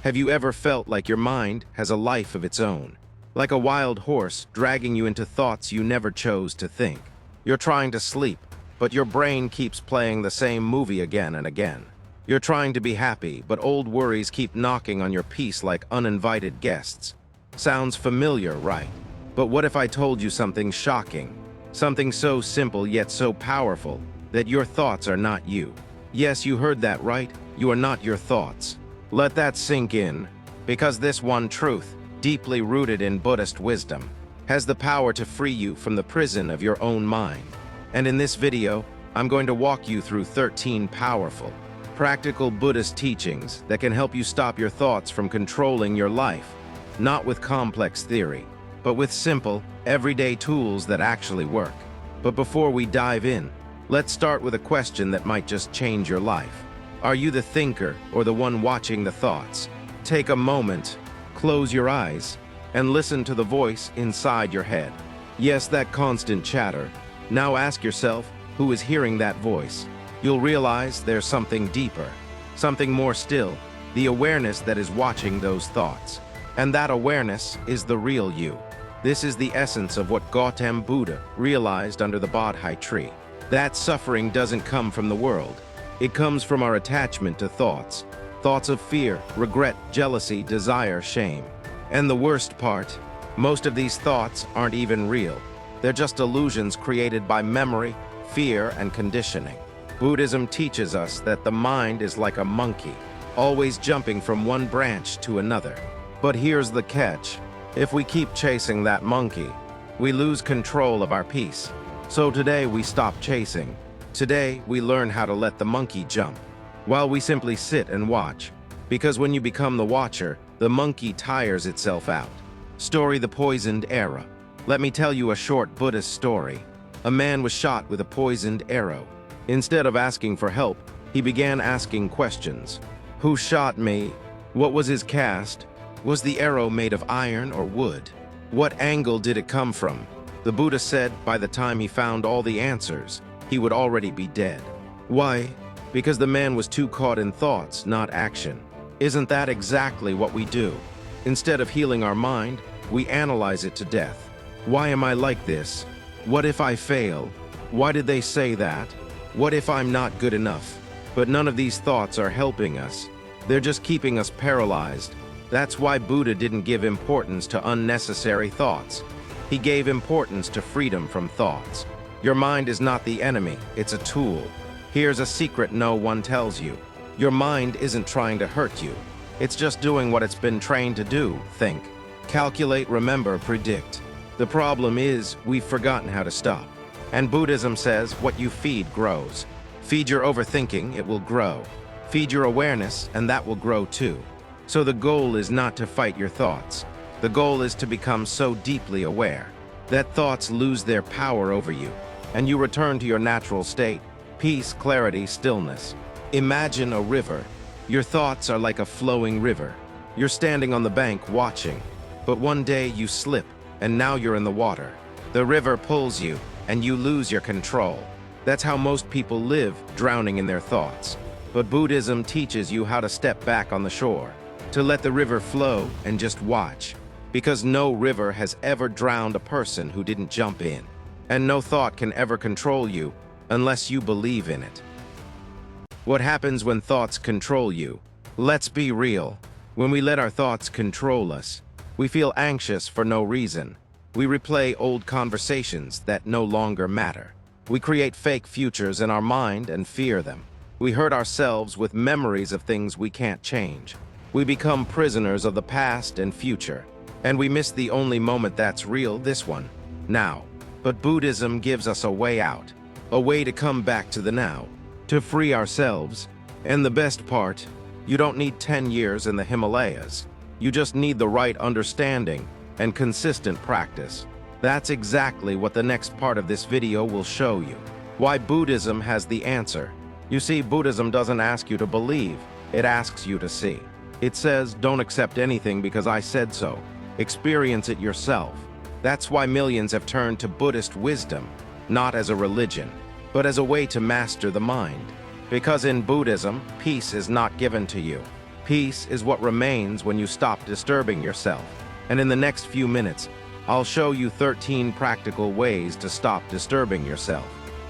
Have you ever felt like your mind has a life of its own? Like a wild horse dragging you into thoughts you never chose to think. You're trying to sleep, but your brain keeps playing the same movie again and again. You're trying to be happy, but old worries keep knocking on your peace like uninvited guests. Sounds familiar, right? But what if I told you something shocking? Something so simple yet so powerful that your thoughts are not you. Yes, you heard that right. You are not your thoughts. Let that sink in, because this one truth, deeply rooted in Buddhist wisdom, has the power to free you from the prison of your own mind. And in this video, I'm going to walk you through 13 powerful, practical Buddhist teachings that can help you stop your thoughts from controlling your life, not with complex theory, but with simple, everyday tools that actually work. But before we dive in, let's start with a question that might just change your life. Are you the thinker or the one watching the thoughts? Take a moment, close your eyes, and listen to the voice inside your head. Yes, that constant chatter. Now ask yourself, who is hearing that voice? You'll realize there's something deeper, something more still, the awareness that is watching those thoughts. And that awareness is the real you. This is the essence of what Gautama Buddha realized under the Bodhi tree. That suffering doesn't come from the world. It comes from our attachment to thoughts. Thoughts of fear, regret, jealousy, desire, shame. And the worst part, most of these thoughts aren't even real. They're just illusions created by memory, fear, and conditioning. Buddhism teaches us that the mind is like a monkey, always jumping from one branch to another. But here's the catch. If we keep chasing that monkey, we lose control of our peace. So today we stop chasing. Today we learn how to let the monkey jump, while we simply sit and watch. Because when you become the watcher, the monkey tires itself out. Story: the poisoned arrow. Let me tell you a short Buddhist story. A man was shot with a poisoned arrow. Instead of asking for help, he began asking questions. Who shot me? What was his caste? Was the arrow made of iron or wood? What angle did it come from? The Buddha said by the time he found all the answers, he would already be dead. Why? Because the man was too caught in thoughts, not action. Isn't that exactly what we do? Instead of healing our mind, we analyze it to death. Why am I like this? What if I fail? Why did they say that? What if I'm not good enough? But none of these thoughts are helping us. They're just keeping us paralyzed. That's why Buddha didn't give importance to unnecessary thoughts. He gave importance to freedom from thoughts. Your mind is not the enemy, it's a tool. Here's a secret no one tells you. Your mind isn't trying to hurt you. It's just doing what it's been trained to do: think, calculate, remember, predict. The problem is, we've forgotten how to stop. And Buddhism says what you feed grows. Feed your overthinking, it will grow. Feed your awareness, and that will grow too. So the goal is not to fight your thoughts. The goal is to become so deeply aware that thoughts lose their power over you, and you return to your natural state: peace, clarity, stillness. Imagine a river. Your thoughts are like a flowing river. You're standing on the bank watching, but one day you slip, and now you're in the water. The river pulls you, and you lose your control. That's how most people live, drowning in their thoughts. But Buddhism teaches you how to step back on the shore, to let the river flow and just watch. Because no river has ever drowned a person who didn't jump in. And no thought can ever control you unless you believe in it. What happens when thoughts control you? Let's be real. When we let our thoughts control us, we feel anxious for no reason. We replay old conversations that no longer matter. We create fake futures in our mind and fear them. We hurt ourselves with memories of things we can't change. We become prisoners of the past and future. And we miss the only moment that's real, this one, now. But Buddhism gives us a way out, a way to come back to the now, to free ourselves. And the best part, you don't need 10 years in the Himalayas. You just need the right understanding and consistent practice. That's exactly what the next part of this video will show you. Why Buddhism has the answer. You see, Buddhism doesn't ask you to believe, it asks you to see. It says, don't accept anything because I said so. Experience it yourself. That's why millions have turned to Buddhist wisdom, not as a religion, but as a way to master the mind. Because in Buddhism, peace is not given to you. Peace is what remains when you stop disturbing yourself. And in the next few minutes, I'll show you 13 practical ways to stop disturbing yourself.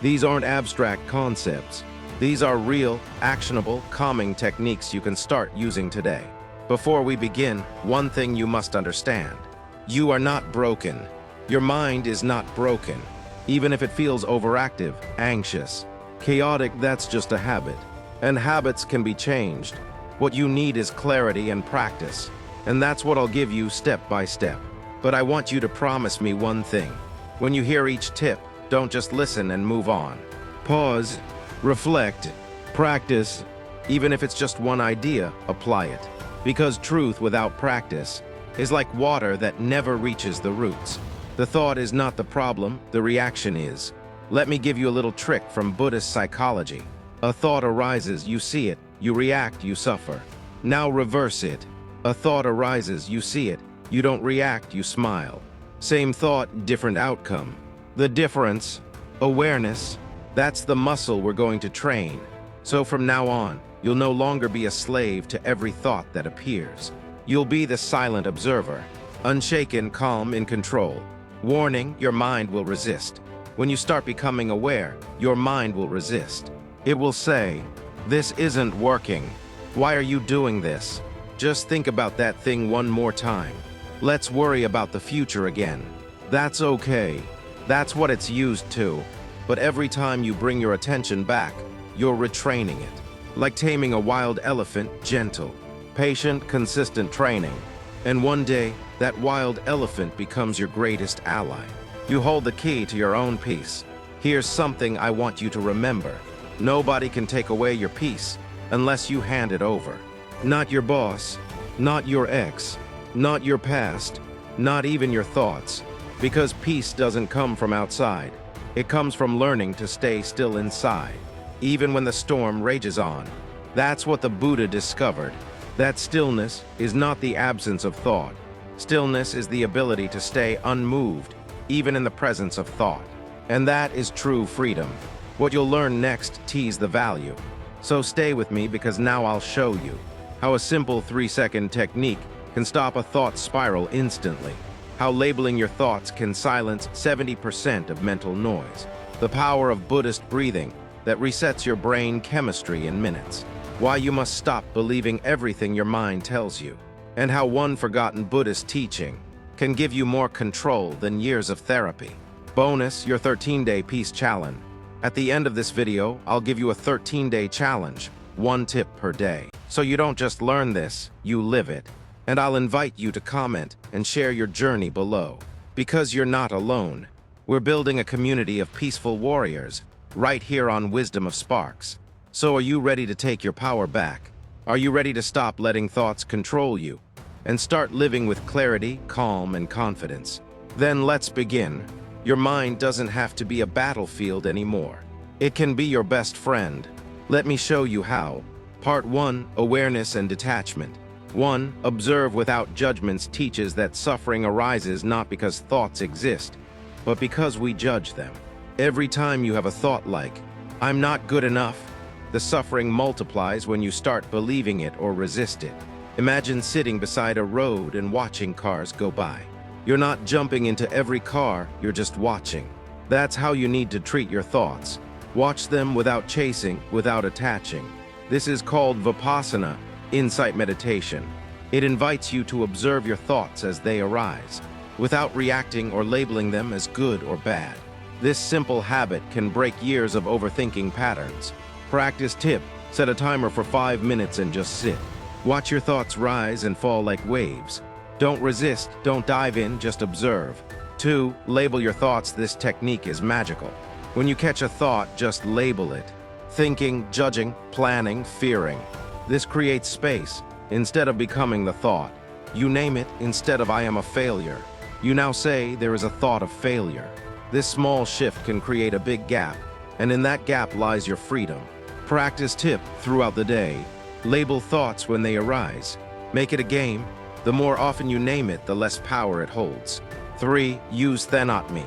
These aren't abstract concepts. These are real, actionable, calming techniques you can start using today. Before we begin, one thing you must understand. You are not broken. Your mind is not broken. Even if it feels overactive, anxious, chaotic, that's just a habit. And habits can be changed. What you need is clarity and practice. And that's what I'll give you step by step. But I want you to promise me one thing. When you hear each tip, don't just listen and move on. Pause, reflect, practice. Even if it's just one idea, apply it. Because truth without practice is like water that never reaches the roots. The thought is not the problem, the reaction is. Let me give you a little trick from Buddhist psychology. A thought arises, you see it, you react, you suffer. Now reverse it. A thought arises, you see it, you don't react, you smile. Same thought, different outcome. The difference, awareness, that's the muscle we're going to train. So from now on, you'll no longer be a slave to every thought that appears. You'll be the silent observer, unshaken, calm, in control. Warning, your mind will resist. When you start becoming aware, your mind will resist. It will say, "This isn't working. Why are you doing this? Just think about that thing one more time. Let's worry about the future again." That's okay. That's what it's used to. But every time you bring your attention back, you're retraining it. Like taming a wild elephant, gentle, patient, consistent training. And one day, that wild elephant becomes your greatest ally. You hold the key to your own peace. Here's something I want you to remember. Nobody can take away your peace unless you hand it over. Not your boss, not your ex, not your past, not even your thoughts. Because peace doesn't come from outside. It comes from learning to stay still inside, even when the storm rages on. That's what the Buddha discovered. That stillness is not the absence of thought. Stillness is the ability to stay unmoved, even in the presence of thought. And that is true freedom. What you'll learn next teases the value. So stay with me because now I'll show you how a simple 3-second technique can stop a thought spiral instantly. How labeling your thoughts can silence 70% of mental noise. The power of Buddhist breathing that resets your brain chemistry in minutes. Why you must stop believing everything your mind tells you. And how one forgotten Buddhist teaching can give you more control than years of therapy. Bonus, your 13-day peace challenge. At the end of this video, I'll give you a 13-day challenge, 1 tip per day. So you don't just learn this, you live it. And I'll invite you to comment and share your journey below. Because you're not alone. We're building a community of peaceful warriors, right here on Wisdom of Sparks. So are you ready to take your power back? Are you ready to stop letting thoughts control you and start living with clarity, calm, and confidence? Then let's begin. Your mind doesn't have to be a battlefield anymore. It can be your best friend. Let me show you how. Part 1, Awareness and Detachment. 1. Observe without judgments teaches that suffering arises not because thoughts exist, but because we judge them. Every time you have a thought like, "I'm not good enough," the suffering multiplies when you start believing it or resist it. Imagine sitting beside a road and watching cars go by. You're not jumping into every car, you're just watching. That's how you need to treat your thoughts. Watch them without chasing, without attaching. This is called Vipassana, insight meditation. It invites you to observe your thoughts as they arise, without reacting or labeling them as good or bad. This simple habit can break years of overthinking patterns. Practice tip, set a timer for 5 minutes and just sit. Watch your thoughts rise and fall like waves. Don't resist, don't dive in, just observe. 2. Label your thoughts. This technique is magical. When you catch a thought, just label it. Thinking, judging, planning, fearing. This creates space. Instead of becoming the thought, you name it. Instead of "I am a failure," you now say, "There is a thought of failure." This small shift can create a big gap, and in that gap lies your freedom. Practice tip throughout the day. Label thoughts when they arise. Make it a game. The more often you name it, the less power it holds. 3. Use thenotmy.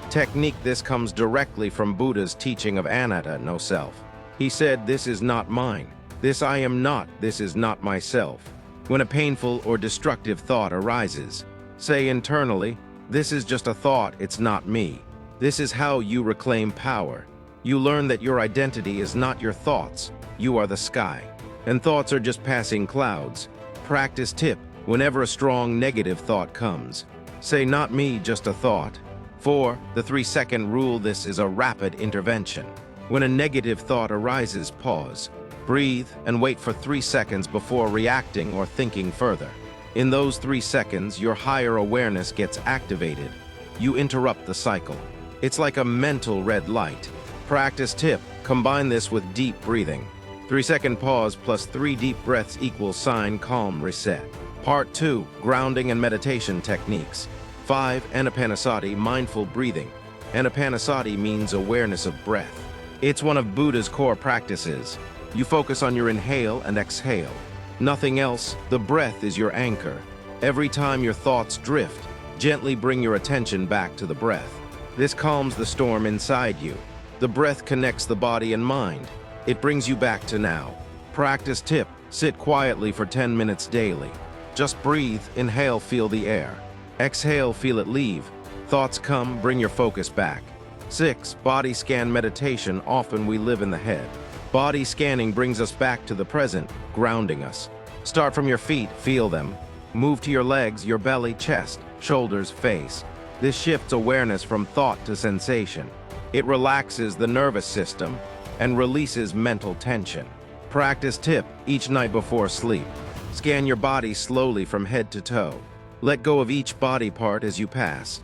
Technique. This comes directly from Buddha's teaching of anatta, no self. He said, "This is not mine." This I am not, this is not myself. When a painful or destructive thought arises, say internally, this is just a thought, it's not me. This is how you reclaim power. You learn that your identity is not your thoughts, you are the sky. And thoughts are just passing clouds. Practice tip: whenever a strong negative thought comes, say not me, just a thought. 4. The 3-second rule. This is a rapid intervention. When a negative thought arises, pause, breathe, and wait for 3 seconds before reacting or thinking further. In those 3 seconds, your higher awareness gets activated. You interrupt the cycle. It's like a mental red light. Practice tip: combine this with deep breathing. 3-second pause plus 3 deep breaths equals sign, calm, reset. Part 2. Grounding and meditation techniques. 5. Anapanasati, mindful breathing. Anapanasati means awareness of breath. It's one of Buddha's core practices. You focus on your inhale and exhale. Nothing else, the breath is your anchor. Every time your thoughts drift, gently bring your attention back to the breath. This calms the storm inside you. The breath connects the body and mind. It brings you back to now. Practice tip: sit quietly for 10 minutes daily. Just breathe, inhale, feel the air. Exhale, feel it leave. Thoughts come, bring your focus back. 6. Body scan meditation. Often we live in the head. Body scanning brings us back to the present, grounding us. Start from your feet, feel them. Move to your legs, your belly, chest, shoulders, face. This shifts awareness from thought to sensation. It relaxes the nervous system and releases mental tension. Practice tip: each night before sleep, scan your body slowly from head to toe. Let go of each body part as you pass.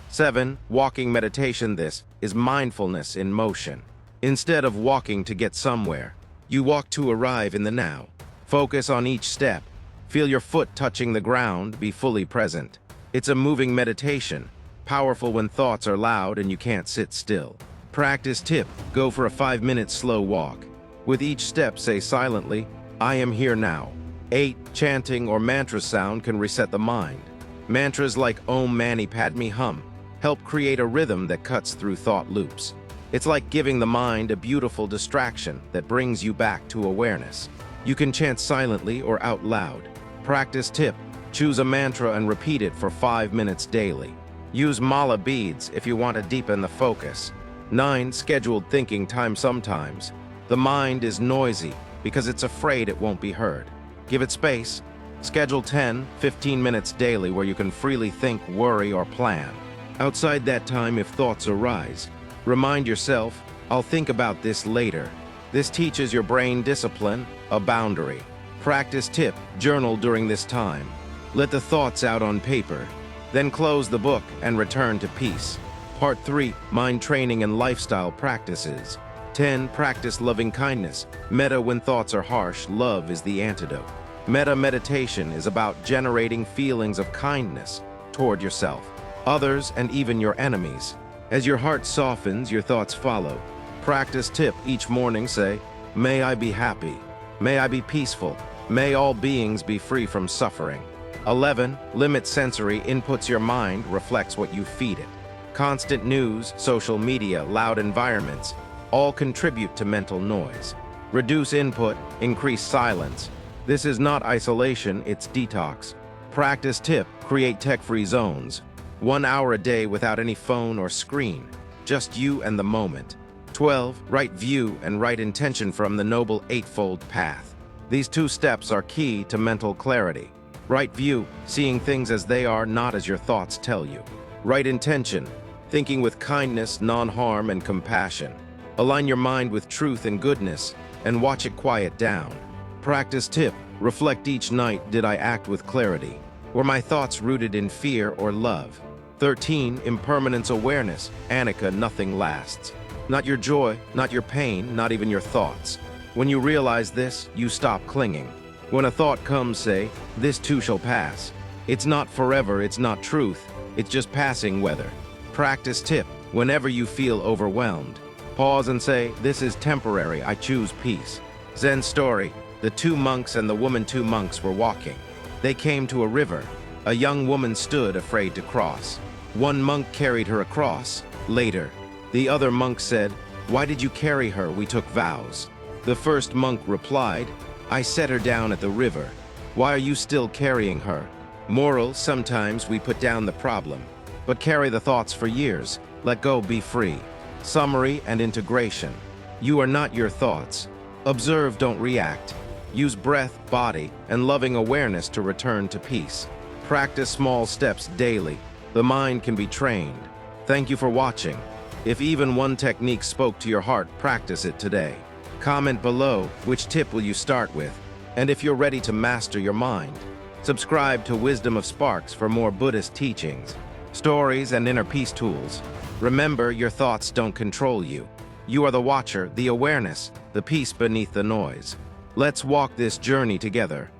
7. Walking meditation. This is mindfulness in motion. Instead of walking to get somewhere, you walk to arrive in the now. Focus on each step. Feel your foot touching the ground, be fully present. It's a moving meditation, powerful when thoughts are loud and you can't sit still. Practice tip: go for a 5-minute slow walk. With each step, say silently, I am here now. 8. Chanting or mantra sound can reset the mind. Mantras like Om Mani Padme Hum help create a rhythm that cuts through thought loops. It's like giving the mind a beautiful distraction that brings you back to awareness. You can chant silently or out loud. Practice tip: choose a mantra and repeat it for 5 minutes daily. Use mala beads if you want to deepen the focus. 9. Scheduled thinking time. Sometimes the mind is noisy because it's afraid it won't be heard. Give it space. Schedule 10-15 minutes daily where you can freely think, worry, or plan. Outside that time, if thoughts arise, remind yourself, I'll think about this later. This teaches your brain discipline, a boundary. Practice tip: journal during this time. Let the thoughts out on paper. Then close the book and return to peace. Part 3. Mind training and lifestyle practices. 10. Practice loving kindness. Metta. When thoughts are harsh, love is the antidote. Metta meditation is about generating feelings of kindness toward yourself, others, and even your enemies. As your heart softens, your thoughts follow. Practice tip: each morning say, may I be happy. May I be peaceful. May all beings be free from suffering. 11. Limit sensory inputs. Your mind reflects what you feed it. Constant news, social media, loud environments all contribute to mental noise. Reduce input, increase silence. This is not isolation, it's detox. Practice tip: create tech-free zones. 1 hour a day without any phone or screen. Just you and the moment. 12. Right view and right intention from the Noble Eightfold Path. These 2 steps are key to mental clarity. Right view, seeing things as they are, not as your thoughts tell you. Right intention, thinking with kindness, non-harm, and compassion. Align your mind with truth and goodness, and watch it quiet down. Practice tip: reflect each night, did I act with clarity? Were my thoughts rooted in fear or love? 13. Impermanence awareness. Anicca, nothing lasts. Not your joy, not your pain, not even your thoughts. When you realize this, you stop clinging. When a thought comes, say, this too shall pass. It's not forever, it's not truth, it's just passing weather. Practice tip: whenever you feel overwhelmed, pause and say, this is temporary, I choose peace. Zen story: the 2 monks and the woman. 2 monks were walking. They came to a river. A young woman stood afraid to cross. One monk carried her across. Later, the other monk said, why did you carry her? We took vows. The first monk replied, I set her down at the river. Why are you still carrying her? Moral, sometimes we put down the problem, but carry the thoughts for years. Let go, be free. Summary and integration. You are not your thoughts. Observe, don't react. Use breath, body, and loving awareness to return to peace. Practice small steps daily. The mind can be trained. Thank you for watching. If even one technique spoke to your heart, practice it today. Comment below, which tip will you start with? And if you're ready to master your mind, subscribe to Wisdom of Sparks for more Buddhist teachings, stories, and inner peace tools. Remember, your thoughts don't control you. You are the watcher, the awareness, the peace beneath the noise. Let's walk this journey together.